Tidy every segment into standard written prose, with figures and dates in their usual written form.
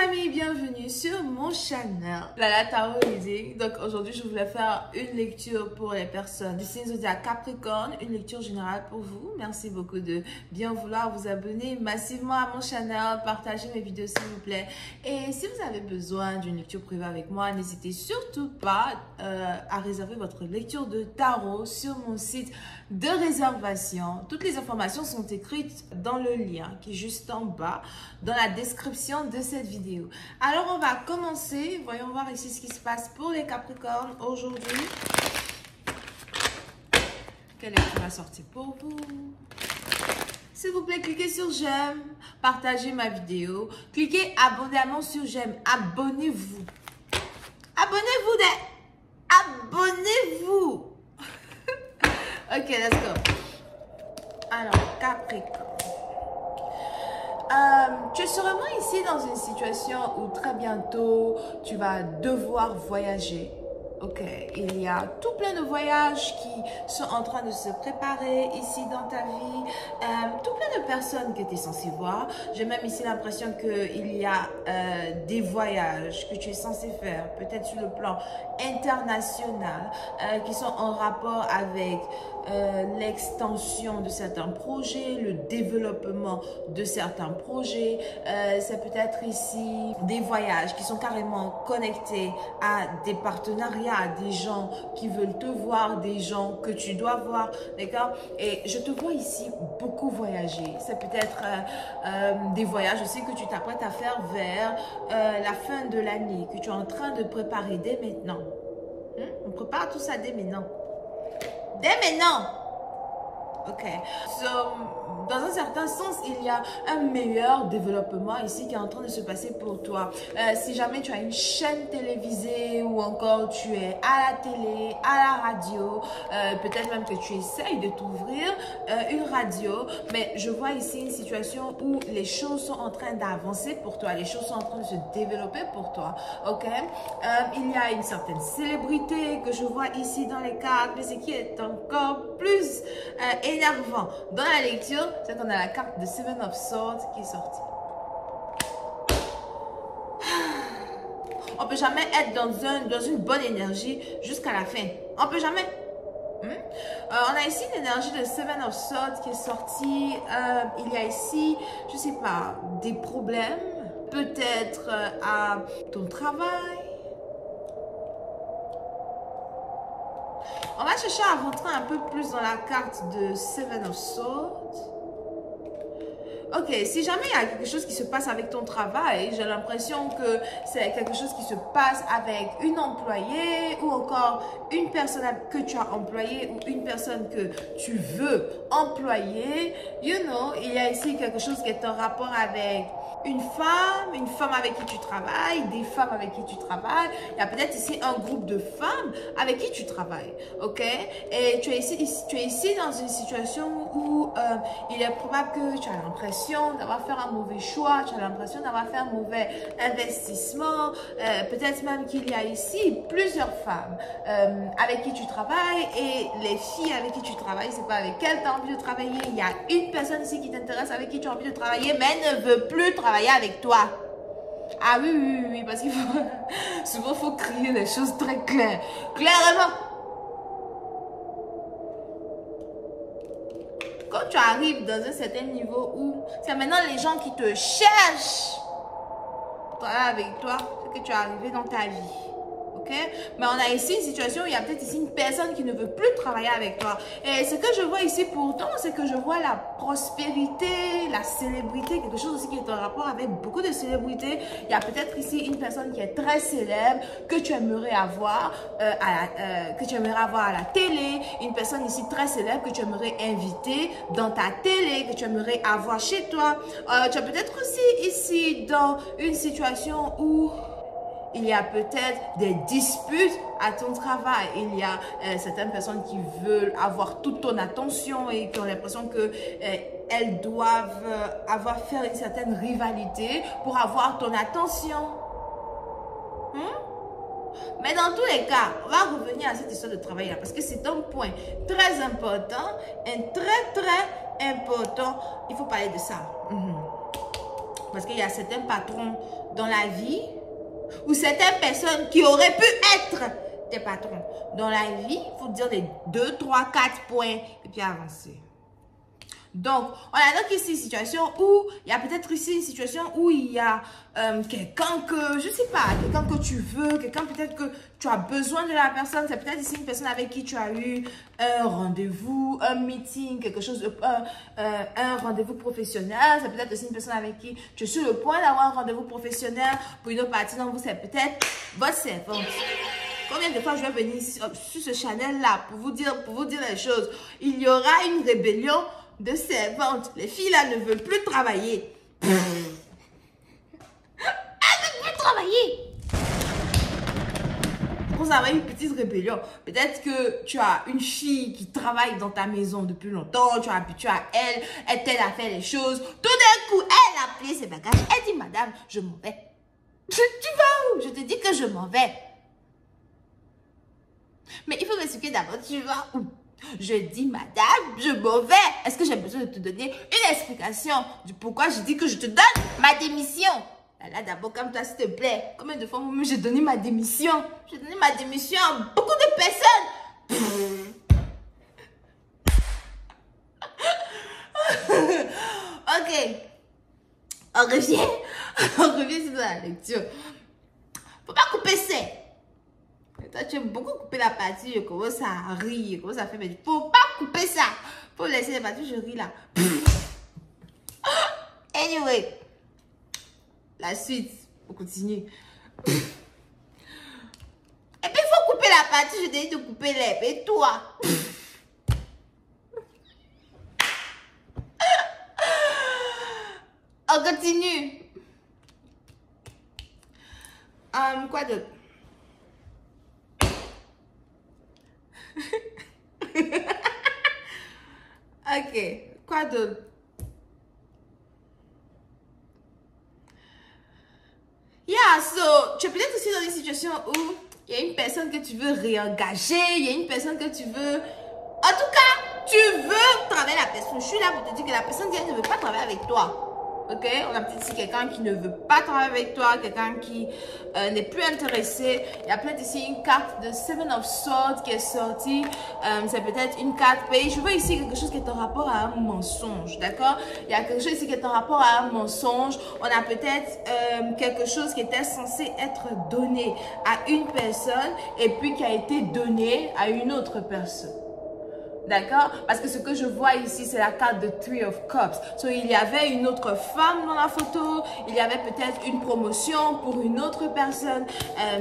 amis, bienvenue sur mon channel Lala Tarot Reading. Donc aujourd'hui je voulais faire une lecture pour les personnes du signe zodiaque Capricorne, une lecture générale pour vous. Merci beaucoup de bien vouloir vous abonner massivement à mon channel, partager mes vidéos s'il vous plaît. Et si vous avez besoin d'une lecture privée avec moi, n'hésitez surtout pas à réserver votre lecture de tarot sur mon site de réservation. Toutes les informations sont écrites dans le lien qui est juste en bas dans la description de cette vidéo. Alors on va commencer. Voyons voir ici ce qui se passe pour les Capricornes aujourd'hui. Quelle lecture va sortir pour vous? S'il vous plaît, cliquez sur j'aime, partagez ma vidéo, cliquez abonnement sur j'aime, abonnez-vous. Abonnez-vous, abonnez-vous. Ok, let's go. Alors, Capricorne. Tu seras moi ici dans une situation où très bientôt, tu vas devoir voyager. Ok, il y a tout plein de voyages qui sont en train de se préparer ici dans ta vie. Tout plein de personnes que tu es censé voir. J'ai même ici l'impression qu'il y a des voyages que tu es censé faire, peut-être sur le plan international, qui sont en rapport avec l'extension de certains projets, le développement de certains projets. C'est peut-être ici des voyages qui sont carrément connectés à des partenariats, à des gens qui veulent te voir, des gens que tu dois voir, d'accord? Et je te vois ici beaucoup voyager. C'est peut-être des voyages aussi que tu t'apprêtes à faire vers la fin de l'année, que tu es en train de préparer dès maintenant. On prépare tout ça dès maintenant. Dès maintenant! Ok. So, dans un certain sens, il y a un meilleur développement ici qui est en train de se passer pour toi. Si jamais tu as une chaîne télévisée ou encore tu es à la télé, à la radio, peut-être même que tu essayes de t'ouvrir une radio, mais je vois ici une situation où les choses sont en train d'avancer pour toi, les choses sont en train de se développer pour toi. Ok. Il y a une certaine célébrité que je vois ici dans les cartes, mais ce qui est encore plus énervant dans la lecture, c'est qu'on a la carte de Seven of Swords qui est sortie. On peut jamais être dans une bonne énergie jusqu'à la fin. On peut jamais. On a ici l'énergie de Seven of Swords qui est sortie. Il y a ici, je sais pas, des problèmes. Peut-être à ton travail. On va chercher à rentrer un peu plus dans la carte de Seven of Swords. Ok, si jamais il y a quelque chose qui se passe avec ton travail, j'ai l'impression que c'est quelque chose qui se passe avec une employée ou encore une personne que tu as employée ou une personne que tu veux employer. You know, il y a ici quelque chose qui est en rapport avec une femme avec qui tu travailles, des femmes avec qui tu travailles. Il y a peut-être ici un groupe de femmes avec qui tu travailles, ok? Et tu es ici dans une situation où il est probable que tu as l'impression d'avoir fait un mauvais choix, tu as l'impression d'avoir fait un mauvais investissement. Peut-être même qu'il y a ici plusieurs femmes avec qui tu travailles et les filles avec qui tu travailles, c'est pas avec elles tu as envie de travailler. Il y a une personne ici qui t'intéresse avec qui tu as envie de travailler, mais elle ne veut plus travailler avec toi. Ah oui, parce qu'il faut souvent il faut crier les choses très claires. Clairement. Quand tu arrives dans un certain niveau où c'est maintenant les gens qui te cherchent pour travailler avec toi, c'est que tu es arrivé dans ta vie. Ok? Mais on a ici une situation où il y a peut-être ici une personne qui ne veut plus travailler avec toi. Et ce que je vois ici pourtant, c'est que je vois la prospérité, la célébrité, quelque chose aussi qui est en rapport avec beaucoup de célébrités. Il y a peut-être ici une personne qui est très célèbre que tu aimerais avoir, à la télé. Une personne ici très célèbre que tu aimerais inviter dans ta télé, que tu aimerais avoir chez toi. Tu es peut-être aussi ici dans une situation où il y a peut-être des disputes à ton travail. Il y a certaines personnes qui veulent avoir toute ton attention et qui ont l'impression que elles doivent faire une certaine rivalité pour avoir ton attention. Mais dans tous les cas, on va revenir à cette histoire de travail là parce que c'est un point très important, un très important. Il faut parler de ça. Parce qu'il y a certains patrons dans la vie ou certaines personnes qui auraient pu être tes patrons. Dans la vie, il faut dire les 2, 3, 4 points et puis avancer. Donc, on a donc ici une situation où il y a peut-être ici une situation où il y a quelqu'un que, je sais pas, quelqu'un que tu veux, quelqu'un peut-être que tu as besoin de la personne. C'est peut-être ici une personne avec qui tu as eu un rendez-vous, un meeting, quelque chose, un rendez-vous professionnel. C'est peut-être aussi une personne avec qui tu es sur le point d'avoir un rendez-vous professionnel. Pour une autre partie d'entre vous, c'est peut-être votre servante. Combien de fois je vais venir ici, sur ce channel-là pour vous dire les choses. Il y aura une rébellion de servantes. Les filles là ne veulent plus travailler. Elles ne veulent plus travailler. Vous avez une petite rébellion. Peut-être que tu as une fille qui travaille dans ta maison depuis longtemps. Tu es habitué à elle. Elle t'aide à faire les choses. Tout d'un coup, elle a plié ses bagages. Elle dit, madame, je m'en vais. Tu vas où? Je te dis que je m'en vais. Mais il faut m'expliquer d'abord, tu vas où? Je dis, madame, je m'en vais. Est-ce que j'ai besoin de te donner une explication du pourquoi je dis que je te donne ma démission? Là, d'abord, comme toi, s'il te plaît. Combien de fois moi j'ai donné ma démission? J'ai donné ma démission à beaucoup de personnes. Ok. On revient sur la lecture. Faut pas couper ça. Toi, tu aimes beaucoup couper la partie, je commence à rire, je commence à faire, mais il faut pas couper ça. Il faut laisser la partie, je ris là. Anyway, la suite, on continue. Et puis, il faut couper la partie, je t'ai dit de couper l'herbe. Et toi? On continue. Quoi d'autre? Ok, quoi d'autre? Yeah, so, tu es peut-être aussi dans une situation où il y a une personne que tu veux réengager, il y a une personne que tu veux... En tout cas, tu veux travailler la personne. Je suis là pour te dire que la personne qui ne veut pas travailler avec toi. Ok, on a peut-être ici quelqu'un qui ne veut pas travailler avec toi, quelqu'un qui n'est plus intéressé. Il y a peut-être ici une carte de Seven of Swords qui est sortie. C'est peut-être une carte. Mais je vois ici quelque chose qui est en rapport à un mensonge, d'accord? Il y a quelque chose ici qui est en rapport à un mensonge. On a peut-être quelque chose qui était censé être donné à une personne et puis qui a été donné à une autre personne. D'accord? Parce que ce que je vois ici, c'est la carte de Three of Cups. So, il y avait une autre femme dans la photo. Il y avait peut-être une promotion pour une autre personne.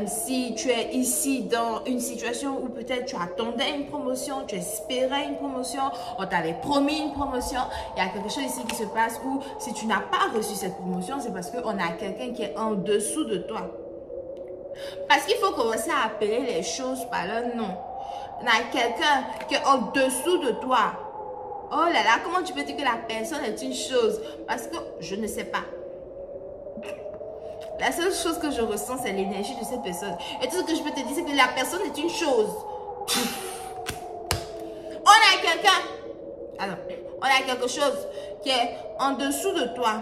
Si tu es ici dans une situation où peut-être tu attendais une promotion, tu espérais une promotion, on t'avait promis une promotion, il y a quelque chose ici qui se passe où si tu n'as pas reçu cette promotion, c'est parce qu'on a quelqu'un qui est en dessous de toi. Parce qu'il faut commencer à appeler les choses par leur nom. On a quelqu'un qui est en dessous de toi. Oh là là, comment tu peux dire que la personne est une chose? Parce que je ne sais pas. La seule chose que je ressens, c'est l'énergie de cette personne. Et tout ce que je peux te dire, c'est que la personne est une chose. On a quelqu'un. Alors, on a quelque chose qui est en dessous de toi,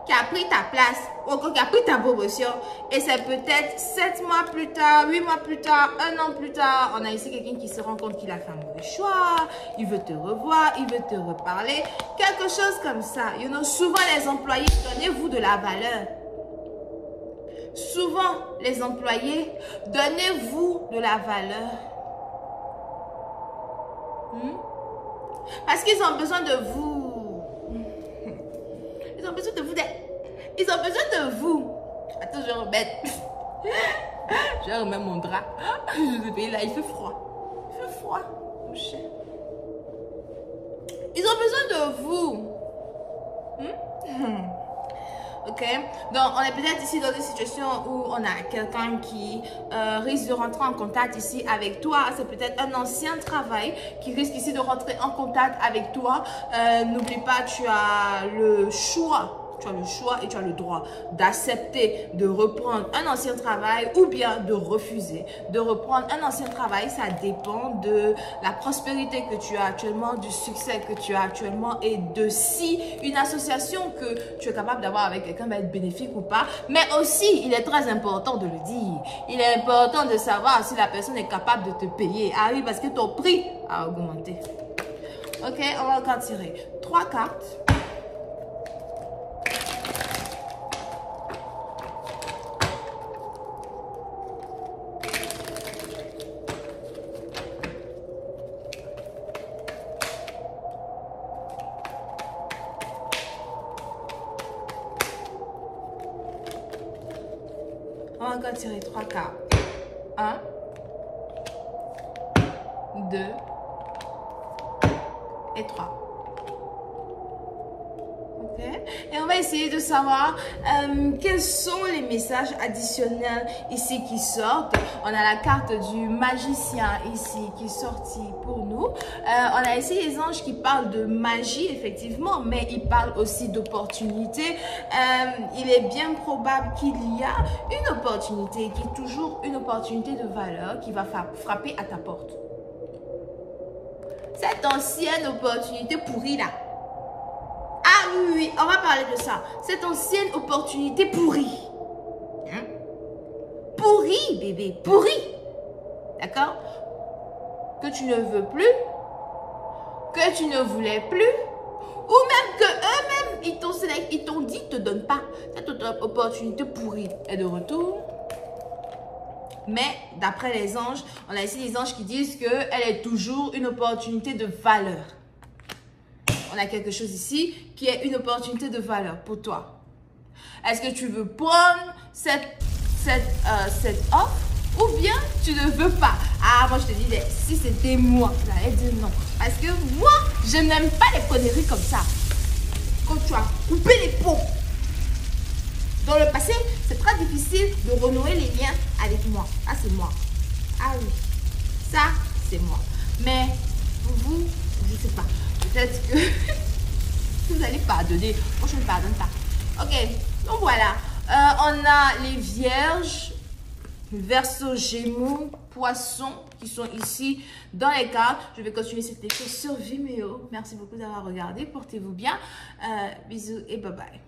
qui a pris ta place, ou qui a pris ta promotion, et c'est peut-être 7 mois plus tard, 8 mois plus tard, 1 an plus tard, on a ici quelqu'un qui se rend compte qu'il a fait un mauvais choix, il veut te revoir, il veut te reparler, quelque chose comme ça. You know, souvent les employés, donnez-vous de la valeur. Souvent les employés, donnez-vous de la valeur. Parce qu'ils ont besoin de vous. Ils ont besoin de vous. Ils ont besoin de vous. Attends, je remets. Je remets mon drap. Je vais là, il fait froid. Il fait froid, mon cher. Ils ont besoin de vous. Ok, donc on est peut-être ici dans une situation où on a quelqu'un qui risque de rentrer en contact ici avec toi. C'est peut-être un ancien travail qui risque ici de rentrer en contact avec toi. N'oublie pas, tu as le choix. Tu as le choix et tu as le droit d'accepter de reprendre un ancien travail ou bien de refuser. De reprendre un ancien travail, ça dépend de la prospérité que tu as actuellement, du succès que tu as actuellement et de si une association que tu es capable d'avoir avec quelqu'un va être bénéfique ou pas. Mais aussi, il est très important de le dire. Il est important de savoir si la personne est capable de te payer. Ah oui, parce que ton prix a augmenté. Ok, on va encore tirer 3 cartes. On va encore tirer 3 cartes. 1, 2 et 3. Ok. Et on va essayer de savoir quels sont les messages additionnels ici qui sortent. On a la carte du magicien ici qui est sortie pour nous. On a ici les anges qui parlent de magie, effectivement, mais ils parlent aussi d'opportunité. Il est bien probable qu'il y a une opportunité, qui est toujours une opportunité de valeur qui va frapper à ta porte. Cette ancienne opportunité pourrie là. Ah oui, oui, on va parler de ça. Cette ancienne opportunité pourrie. Hein? Pourrie, bébé, pourrie. D'accord? Que tu ne veux plus, que tu ne voulais plus, ou même que eux-mêmes, ils t'ont dit, ne te donnent pas. Cette opportunité pourrie est de retour. Mais d'après les anges, on a ici les anges qui disent qu'elle est toujours une opportunité de valeur. On a quelque chose ici qui est une opportunité de valeur pour toi. Est-ce que tu veux prendre cette offre ou bien tu ne veux pas? Ah, moi je te dis, si c'était moi, j'allais dire non. Parce que moi, je n'aime pas les conneries comme ça. Quand tu as coupé les pots. Dans le passé, c'est très difficile de renouer les liens avec moi. Ah, c'est moi. Ah oui, ça, c'est moi. Mais pour vous, je ne sais pas. Peut-être que vous allez pardonner. Moi, je ne pardonne pas. Ok, donc voilà. On a les vierges, Verseau, Gémeaux, Poissons qui sont ici dans les cartes. Je vais continuer cette lecture sur Vimeo. Merci beaucoup d'avoir regardé. Portez-vous bien. Bisous et bye bye.